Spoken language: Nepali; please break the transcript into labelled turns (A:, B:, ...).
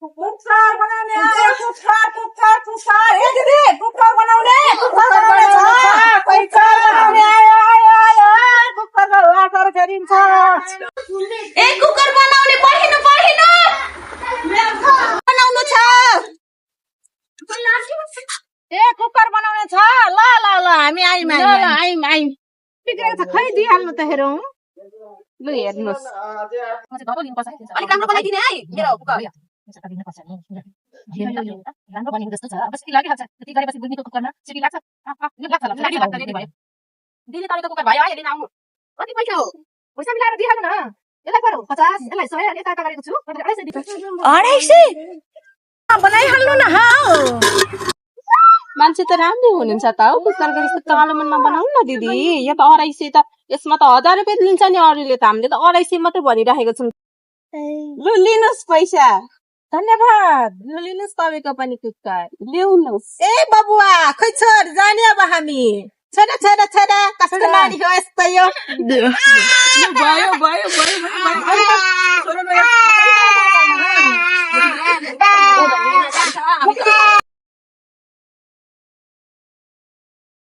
A: कुकर बनाउने आयो कुकर ए दिदी कुकर बनाउने आयो कुकरको वाटर गरिन्छ
B: ए कुकर बनाउने पर्खिनु बनाउनु छ
A: ए कुकर बनाउने छ ल ल ल हामी आइम बिग्रेको छ खै दिइहाल्नु त हेरौँ ल हेर्नुहोस्
B: अलिक राम्रो बनाइदिने है मेरो कुकर
A: राम्रो बनिएको जस्तो छ अब सिटी लागिहाल्छ त्यति गरेपछि बुझ्नेको कुकरमा सिटी लाग्छ रेडी भयो दिदी तपाईँको कुकर भयो है लिन आउनु कति पैसा हो पैसा मिलाएर दिइहाल्नु न यसलाई पर्यो 50 यसलाई 100 यता यता गरेको छु
B: 250 बनाइहाल्नु न हौ मान्छे त राम्रो हुनुहुन्छ त हौ कुकरको जस्तो कालो मनमा बनाउनु न दिदी यो त 250 त यसमा त 1000 रुपैयाँ लिन्छ नि अरूले त हामीले त 250 मात्रै भनिराखेको छौँ लु लिनुहोस् पैसा
A: धन्यवाद ल लिनुहोस् तपाईँको पनि कुकर
B: ल्याउनुहोस्
A: ए बबुआ खै छोड जाने अब हामी छोरा कस्तो नानी हो यस्तो यो
B: भयो